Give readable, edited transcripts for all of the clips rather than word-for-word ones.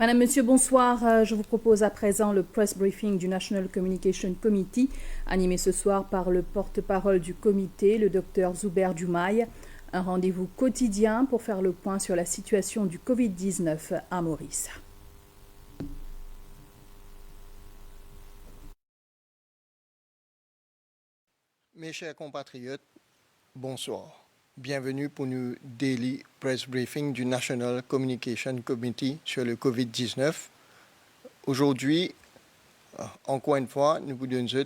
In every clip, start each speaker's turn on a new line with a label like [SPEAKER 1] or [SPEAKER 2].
[SPEAKER 1] Madame, Monsieur, bonsoir. Je vous propose à présent le press briefing du National Communication Committee, animé ce soir par le porte-parole du comité, le Dr Zuber Diomaye. Un rendez-vous quotidien pour faire le point sur la situation du Covid-19 à Maurice.
[SPEAKER 2] Mes chers compatriotes, bonsoir. Bienvenue pour nous Daily Press Briefing du National Communication Committee sur le Covid-19. Aujourd'hui, encore une fois, nous vous donnons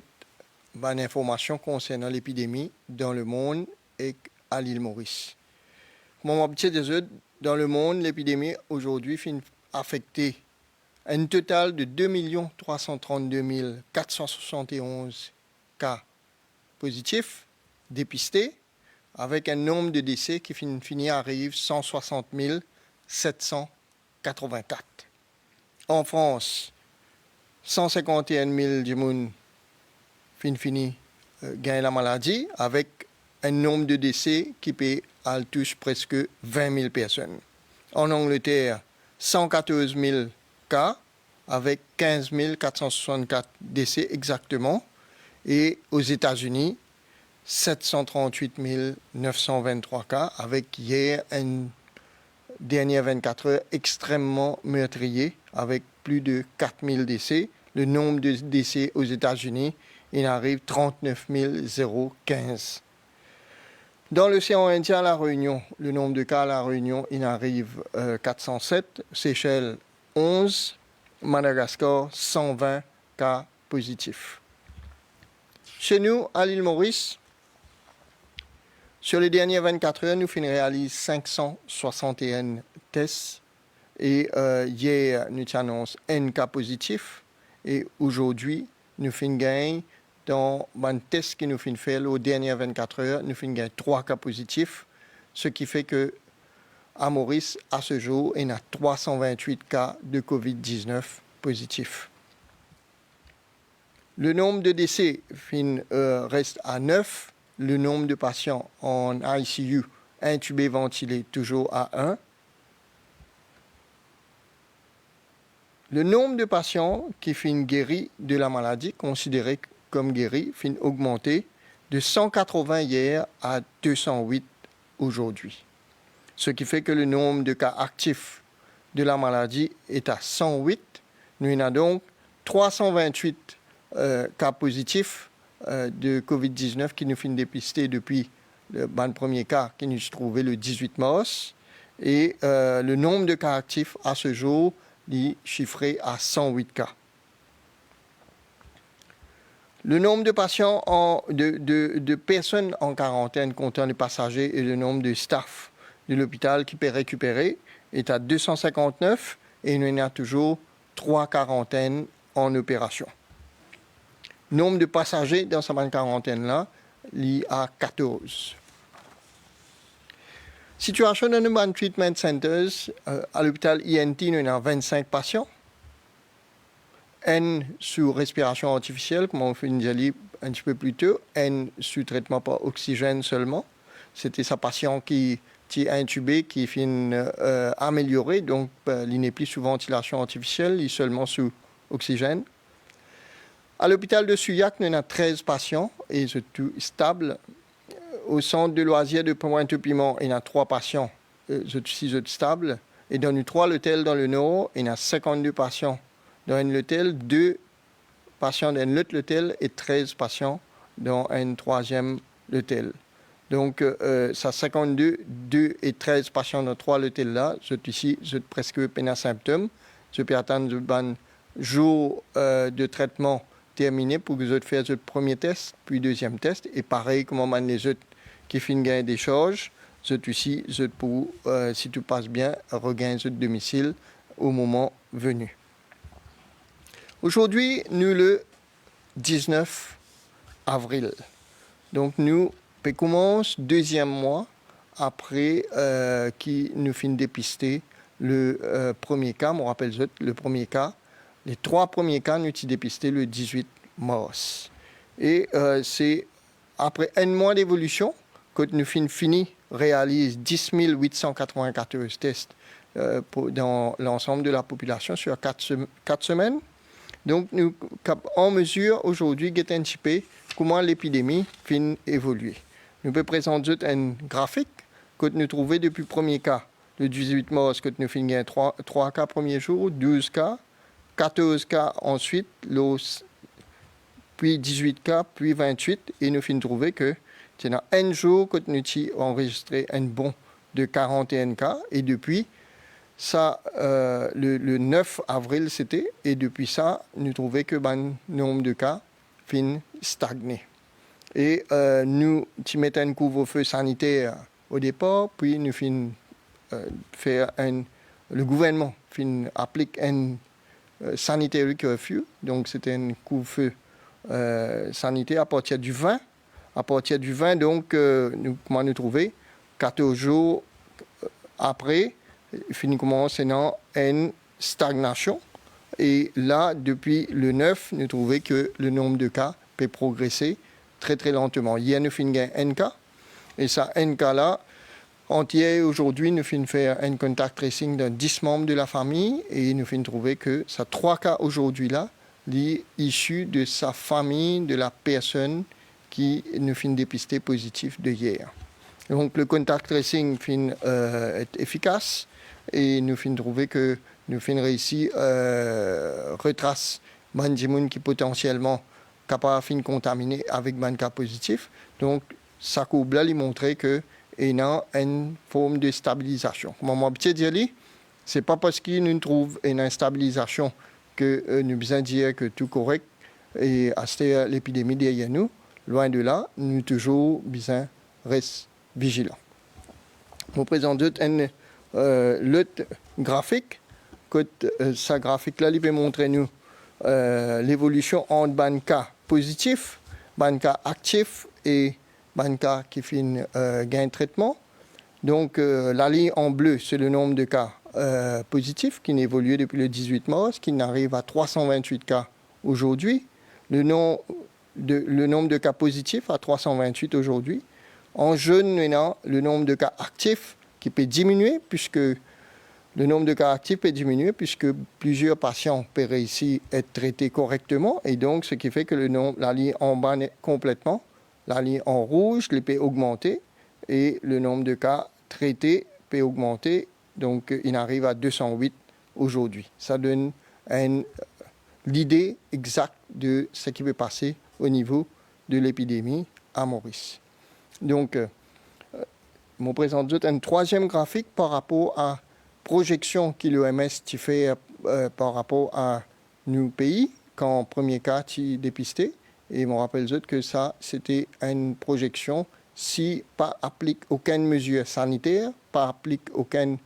[SPEAKER 2] une information concernant l'épidémie dans le monde et à l'île Maurice. Mon petit dans le monde, l'épidémie aujourd'hui a affecté un total de 2 332 471 cas positifs dépistés, avec un nombre de décès qui finit arrive 160 784. En France, 151 000 personnes fini gagnent la maladie, avec un nombre de décès qui peut toucher presque 20 000 personnes. En Angleterre, 114 000 cas, avec 15 464 décès exactement. Et aux États-Unis, 738 923 cas, avec hier une dernière 24 heures extrêmement meurtrier, avec plus de 4 000 décès. Le nombre de décès aux États-Unis, il arrive 39 015. Dans l'océan Indien, à La Réunion, le nombre de cas à La Réunion, il arrive 407, Seychelles 11, Madagascar 120 cas positifs. Chez nous, à l'île Maurice, sur les dernières 24 heures, nous réalisons 561 tests. Et hier, nous annonçons un cas positif. Et aujourd'hui, nous gagnons dans un test que nous fait aux dernières 24 heures, nous gagnons 3 cas positifs. Ce qui fait que à Maurice, à ce jour, il y a 328 cas de COVID-19 positifs. Le nombre de décès reste à 9. Le nombre de patients en ICU, intubés, ventilés, toujours à 1. Le nombre de patients qui guéris de la maladie, considérés comme guéris, augmenté de 180 hier à 208 aujourd'hui. Ce qui fait que le nombre de cas actifs de la maladie est à 108. Nous avons donc 328 cas positifs de COVID-19 qui nous dépister depuis le premier cas qui nous se trouvait le 18 mars. Et le nombre de cas actifs à ce jour est chiffré à 108 cas. Le nombre de patients, de personnes en quarantaine comptant les passagers et le nombre de staff de l'hôpital qui peut récupérer est à 259 et il y en a toujours 3 quarantaines en opération. Nombre de passagers dans cette quarantaine-là, il y a 14. Situation dans les treatment centers, à l'hôpital INT, il y a 25 patients. Un sous respiration artificielle, comme on fait dit un petit peu plus tôt, un sous traitement par oxygène seulement. C'était sa patient qui est intubé, qui est amélioré, donc il n'est plus sous ventilation artificielle, il est seulement sous oxygène. À l'hôpital de Suyac, il y a 13 patients et c'est tout stable. Au centre de loisirs de Pointe-au-Piment, il y a 3 patients, c'est stable. Et dans les 3 hôtels dans le nord, il y a 52 patients dans un hôtel, 2 patients dans l'autre hôtel et 13 patients dans un troisième hôtel. Donc, ça 52, 2 et 13 patients dans 3 hôtels là, c'est ici, c'est presque pas symptômes. Je peux attendre un jour de traitement terminé pour que vous fassiez le premier test, puis deuxième test. Et pareil, comme les autres qui finissent gagner des charges, c'est ici, pour, si tout passe bien, regagner votre domicile au moment venu. Aujourd'hui, nous le 19 avril. Donc, nous commençons deuxième mois après qui nous finit dépister le premier cas. Je rappelle le premier cas. Les 3 premiers cas, nous avons dépisté le 18 mars. Et c'est après un mois d'évolution que nous finissons réalise 10 894 tests dans l'ensemble de la population sur 4 semaines. Donc, nous sommes en mesure aujourd'hui d'anticiper comment l'épidémie finit évoluer. Nous pouvons présenter un graphique que nous trouvons depuis le premier cas, le 18 mars, que nous finissons 3 cas premier jour, 12 cas, 14 cas ensuite, puis 18 cas, puis 28, et nous finissons trouver que c'est dans un jour que nous avons enregistré un bond de 41 cas, et depuis ça, le 9 avril c'était, et depuis ça, nous trouvons que le nombre de cas finit stagné. Et nous mettons un couvre-feu sanitaire au départ, puis nous finissons le gouvernement applique un sanitary curfew, donc c'était un couvre-feu sanitaire à partir du 20. À partir du 20, donc, comment nous trouver 14 jours après, il commence dans une stagnation. Et là, depuis le 9, nous trouvons que le nombre de cas peut progresser très très lentement. Hier, nous finissons un cas. Et ça, un cas-là, entier, aujourd'hui, nous finissons faire un contact tracing de 10 membres de la famille. Et nous finissons trouver que ça 3 cas aujourd'hui-là, issus de sa famille, de la personne qui nous finit dépister positif de hier. Donc, le contact tracing finit être efficace. Et nous finissons trouver que nous finissons réussi retrace des gens qui potentiellement capable de contaminer avec un cas positif. Donc, ça couple là, il montrer que il y a une forme de stabilisation. Comme moi, je dire, c'est pas parce qu'il nous trouve une instabilisation que nous besoin dire que tout correct et à l'épidémie derrière nous. Loin de là, nous toujours besoin rester vigilants. Je vous présente l'autre graphique. Ce graphique-là, il peut montrer nous l'évolution entre ban cas positifs, ban cas actifs et ban cas qui finissent gain de traitement. Donc, la ligne en bleu, c'est le nombre de cas positifs qui évolue depuis le 18 mars, qui arrive à 328 cas aujourd'hui. Le nombre de cas positifs à 328 aujourd'hui. En jaune, maintenant, le nombre de cas actifs qui peut diminuer, puisque le nombre de cas actifs peut diminuer, puisque plusieurs patients peuvent réussir à être traités correctement. Et donc, ce qui fait que la ligne en bas est complètement, la ligne en rouge peut augmenter, et le nombre de cas traités peut augmenter. Donc, il arrive à 208 aujourd'hui. Ça donne l'idée exacte de ce qui peut passer au niveau de l'épidémie à Maurice. Donc, je vous présente un troisième graphique par rapport à la projection que l'OMS fait par rapport à nos pays, quand premier cas est dépisté. Et je me rappelle que ça, c'était une projection si pas applique aucune mesure sanitaire, pas applique aucun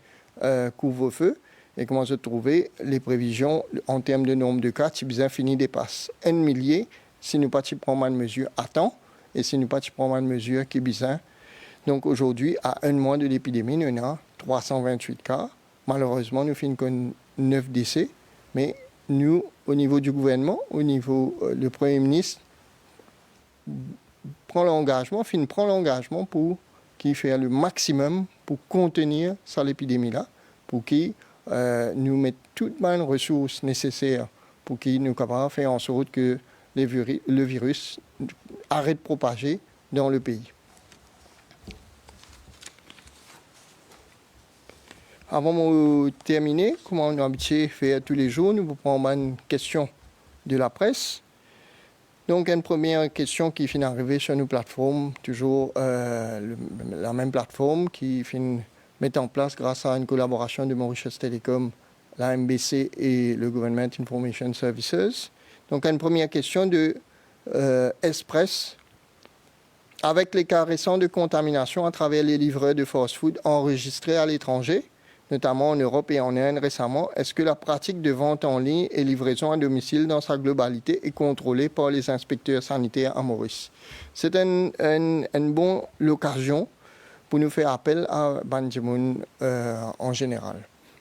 [SPEAKER 2] couvre-feu. Et comment se trouver les prévisions en termes de nombre de cas, si bien fini dépasse 1 millier si nous ne prenons pas de mesures à temps et si nous ne prenons pas de mesures qui bien. Donc aujourd'hui, à un mois de l'épidémie, nous avons 328 cas. Malheureusement, nous finissons 9 décès. Mais nous, au niveau du gouvernement, au niveau du Premier ministre, prend l'engagement pour qu'il fasse le maximum pour contenir l'épidémie-là, pour qu'il nous mette toutes les ressources nécessaires pour qu'il nous capable de faire en sorte que le virus arrête de propager dans le pays. Avant de terminer, comme on a habitué à faire tous les jours, nous vous prenons une question de la presse. Donc, une première question qui finit d'arriver sur nos plateformes, toujours la même plateforme qui finit mettre en place grâce à une collaboration de Mauritius Telecom, la MBC et le Government Information Services. Donc, une première question de Express. Avec les cas récents de contamination à travers les livreurs de fast-food enregistrés à l'étranger, notamment en Europe et en Inde récemment, est-ce que la pratique de vente en ligne et livraison à domicile dans sa globalité est contrôlée par les inspecteurs sanitaires à Maurice? C'est une bonne occasion pour nous faire appel à Banjimoun en général.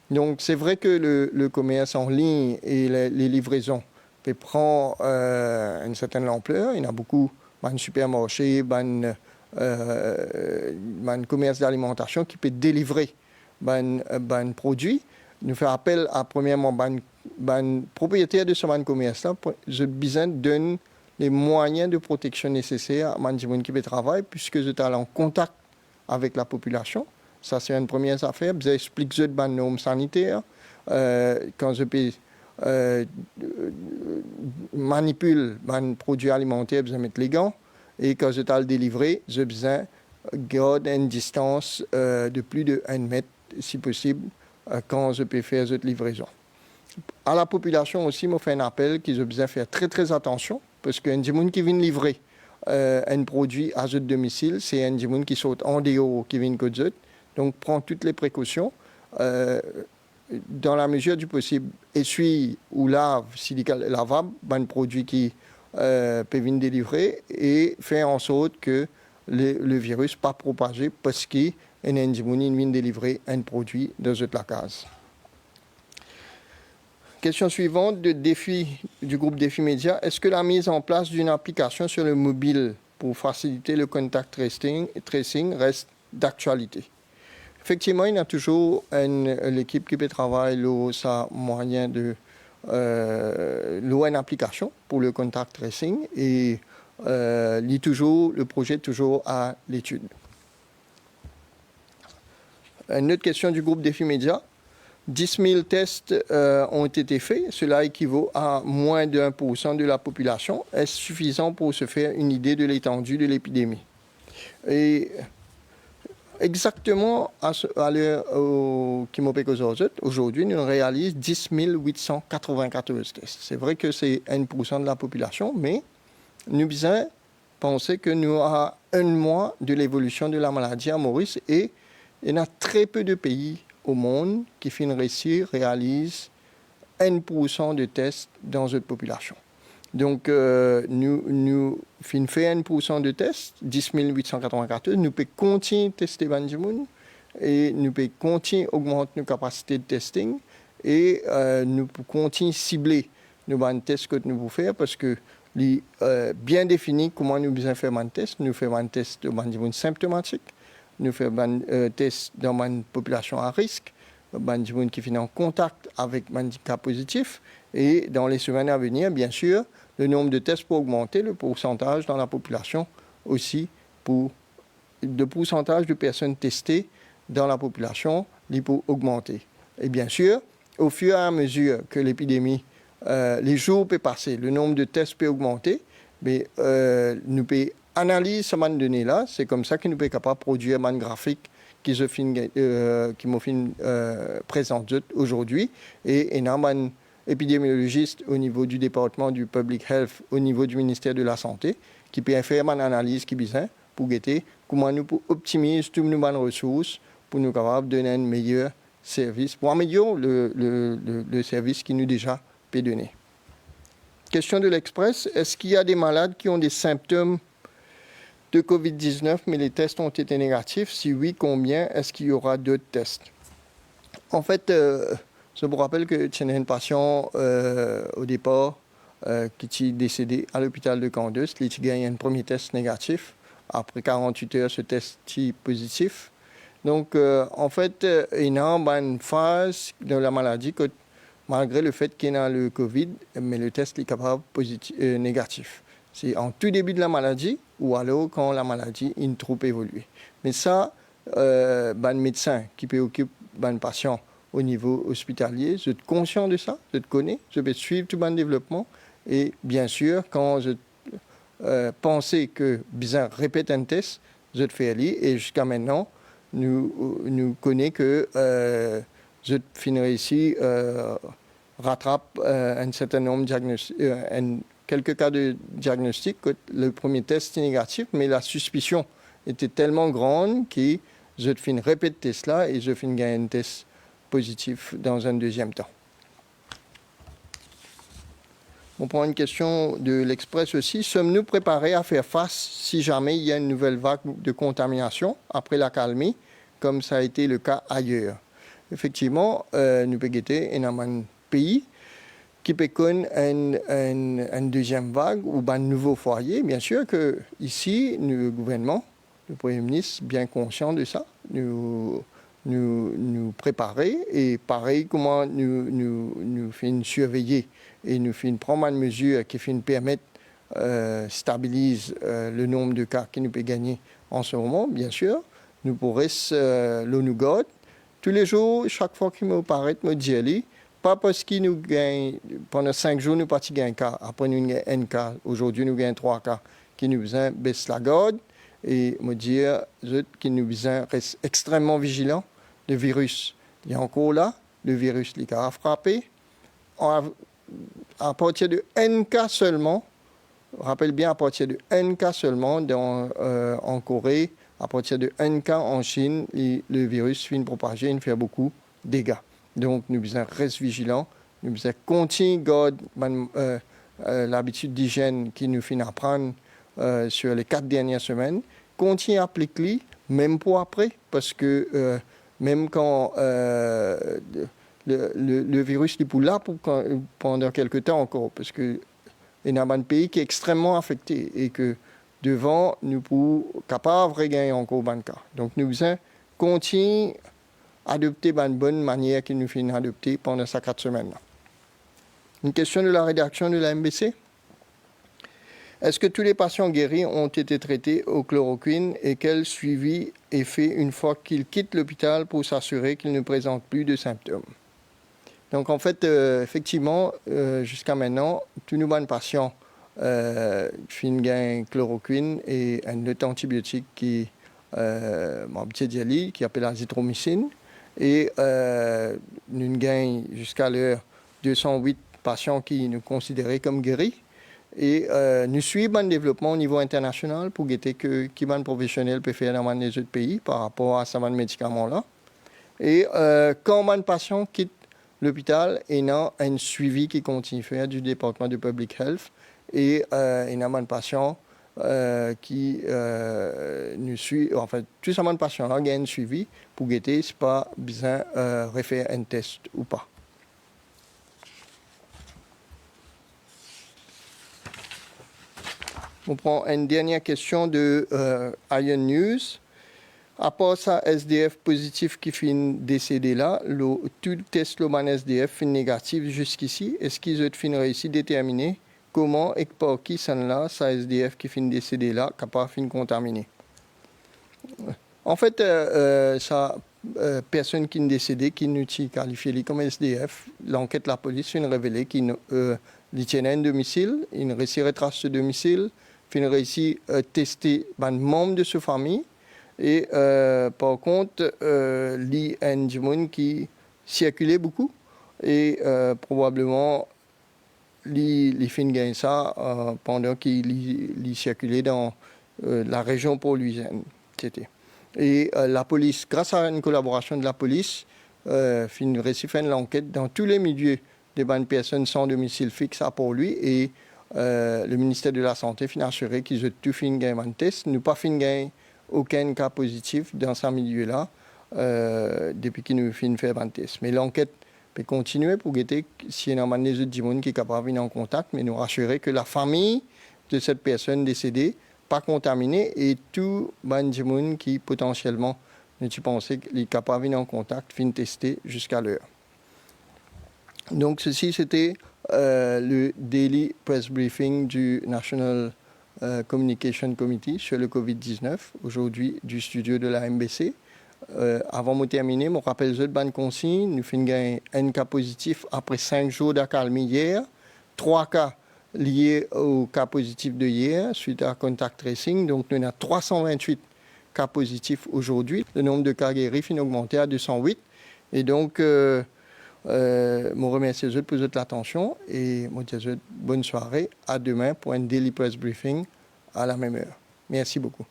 [SPEAKER 2] Donc c'est vrai que le commerce en ligne et les livraisons peut prendre une certaine ampleur. Il y a beaucoup de supermarchés, de commerces d'alimentation qui peuvent délivrer ban produit, nous fait appel à premièrement ban propriétaire de ce ban commerce là, je besoin donne les moyens de protection nécessaires à les gens qui travaillent puisque je suis en contact avec la population. Ça c'est une première affaire. Je explique les normes sanitaires. Quand je peux manipule un produit alimentaire, je mets les gants. Et quand je dois le délivrer, je besoin garder une distance de plus de 1 mètre, si possible, quand je peux faire cette livraison. À la population aussi, je fais un appel qu'ils ont besoin de faire très très attention, parce qu'un gens qui vient livrer un produit à votre domicile, c'est un gens qui saute en dehors, qui vient que vous. Donc, prends toutes les précautions. Dans la mesure du possible, essuie ou lave, silicate lavable, un produit qui peut venir délivrer et faire en sorte que le virus pas propagé parce qu'un individu vient délivrer un produit dans la case. Question suivante de défi du groupe Défi Média. Est-ce que la mise en place d'une application sur le mobile pour faciliter le contact tracing reste d'actualité? Effectivement, il y a toujours l'équipe qui peut travailler ça moyen de une application pour le contact tracing et le projet est toujours à l'étude. Une autre question du groupe Défi Média. 10 000 tests ont été faits. Cela équivaut à moins de 1% de la population. Est-ce suffisant pour se faire une idée de l'étendue de l'épidémie? Et exactement à l'heure qui m'opère aujourd'hui, nous réalisons 10 894 tests. C'est vrai que c'est 1% de la population, mais nous devons penser que nous avons 1 mois de l'évolution de la maladie à Maurice et il y a très peu de pays au monde qui réalisent 1% de tests dans cette population. Donc, nous faisons 1% de tests, 10 894, nous pouvons continuer de tester les gens et nous pouvons continuer d'augmenter nos capacités de testing et nous pouvons continuer de cibler nos tests que nous pouvons faire parce que bien défini comment nous devons faire un test. Nous faisons un test de gens symptomatiques, nous faisons un test dans une population à risque, des gens qui sont en contact avec un cas positif et dans les semaines à venir, bien sûr, le nombre de tests peut augmenter, le pourcentage dans la population aussi, le pourcentage de personnes testées dans la population, il peut augmenter. Et bien sûr, au fur et à mesure que l'épidémie, les jours peuvent passer, le nombre de tests peut augmenter, mais nous pouvons analyser ces données-là, c'est comme ça que nous sommes capables de produire un graphique qui m'ont présenté aujourd'hui, et il y a un épidémiologiste au niveau du département du Public Health, au niveau du ministère de la Santé, qui peut faire une analyse qui besoin pour guetter comment nous pouvons optimiser toutes nos ressources pour nous capables de donner un meilleur service, pour améliorer le service qui nous déjà peut donner. Question de l'Express, est-ce qu'il y a des malades qui ont des symptômes de COVID-19 mais les tests ont été négatifs? Si oui, combien? Est-ce qu'il y aura d'autres tests? En fait, je vous rappelle que j'ai un patient au départ qui est décédé à l'hôpital de Candeus. Il a gagné un premier test négatif. Après 48 heures, ce test est positif. Donc, en fait, il y a une phase de la maladie que, malgré le fait qu'il y a le Covid, mais le test est capable négatif. C'est en tout début de la maladie ou alors quand la maladie est trop évoluée. Mais ça, un médecin qui préoccupe un patient au niveau hospitalier, je suis conscient de ça, je te connais, je vais suivre tout mon développement. Et bien sûr, quand je pensais que besoin répète un test, je te fais aller. Et jusqu'à maintenant, nous connaissons que je finirai ici rattrape un certain nombre de quelques cas de diagnostic. Le premier test est négatif, mais la suspicion était tellement grande que je finis répéter cela et je finis gagner un test positif dans un deuxième temps. On prend une question de l'Express aussi. Sommes-nous préparés à faire face si jamais il y a une nouvelle vague de contamination après l'accalmie, comme ça a été le cas ailleurs? Effectivement, nous pouvons guetter un pays qui peut connaître une deuxième vague ou un nouveau foyer. Bien sûr que ici, le gouvernement, le Premier ministre, bien conscient de ça, nous nous préparer et pareil comment nous fin surveiller et nous fin prendre une mesure qui fin permettre stabilise le nombre de cas que nous peut gagner en ce moment, bien sûr. Nous pourrons nous garde tous les jours, chaque fois qu'il me paraît, me dire, pas parce qu'il nous gagne, pendant 5 jours, nous partis gagner un cas, après nous gagnons un cas, aujourd'hui nous gagnons 3 cas, qui nous besoin baisser la garde et me dire qu'il nous besoin rester extrêmement vigilant. Le virus, il est encore là, le virus il a frappé. À partir de un cas seulement, rappelle bien, à partir de un cas seulement en Corée, à partir de un cas en Chine, le virus finit propager, il fait beaucoup de dégâts. Donc, nous devons rester vigilants, nous devons continuer à garder l'habitude d'hygiène qui nous finit à prendre sur les 4 dernières semaines, continuer à appliquer, même pour après, parce que même quand le virus est là pendant quelques temps encore, parce que il y a un pays qui est extrêmement affecté et que devant, nous pouvons capables de regagner encore un cas. Donc, nous devons continuer à adopter une bonne manière que nous finissons adopter pendant ces 4 semaines. Une question de la rédaction de la MBC. Est-ce que tous les patients guéris ont été traités au chloroquine et quel suivi est fait une fois qu'ils quittent l'hôpital pour s'assurer qu'ils ne présentent plus de symptômes? Donc en fait, effectivement, jusqu'à maintenant, tous nos bons patients font chloroquine et un autre antibiotique qui appelle azithromycine. Et nous gagnons jusqu'à l'heure 208 patients qui nous considèrent comme guéris. Et nous suivons le développement au niveau international pour guetter que qui les professionnels peuvent faire dans les autres pays par rapport à ces médicaments-là. Et quand un patient quitte l'hôpital, il y a un suivi qui continue à faire du département de Public Health. Et il y a un patient qui nous suit, enfin, tous ces patients-là ont un suivi pour guetter si pas besoin de refaire un test ou pas. On prend une dernière question de Iron News. À part ça, SDF positif qui finit décédé là, tout test l'homme SDF finit négatif jusqu'ici. Est-ce qu'ils ont fin réussi à déterminer comment et par qui ça là, ça SDF qui finit décédé là, capable fin contaminé? En fait, ça personne qui est décédé, qui nous qualifié comme SDF, l'enquête de la police finit révélé qu'il tenait un domicile, il réussit à retracer ce domicile, fin réussi à tester un membre de sa famille. Et par contre, il y a un monde qui circulait beaucoup et probablement il fait gagner ça pendant qu'il circulait dans la région pôle-louisienne. Et la police, grâce à une collaboration de la police, fin réussi faire l'enquête dans tous les milieux des bonnes personnes sans domicile fixe à pour lui et le ministère de la Santé fin assuré qu'ils ont tout fin gagner un test, nous pas fin gagner aucun cas positif dans ce milieu-là depuis qu'il nous fait faire un test. Mais l'enquête peut continuer pour guetter s'il y a des autres gens qui sont capables de venir en contact, mais nous rassurer que la famille de cette personne décédée pas contaminée et tout les gens qui potentiellement ne pensaient qu'ils sont capables de venir en contact, fin tester jusqu'à l'heure. Donc ceci c'était le daily press briefing du National Communication Committee sur le COVID-19, aujourd'hui du studio de la MBC. Avant de terminer, je rappelle les bonnes consignes. Nous avons un cas positif après 5 jours d'accalmie hier, 3 cas liés au cas positif de hier suite à contact tracing. Donc, nous avons 328 cas positifs aujourd'hui. Le nombre de cas guéris a augmenté à 208. Et donc, je remercie les autres pour votre attention et je vous dis bonne soirée. À demain pour un Daily Press Briefing à la même heure. Merci beaucoup.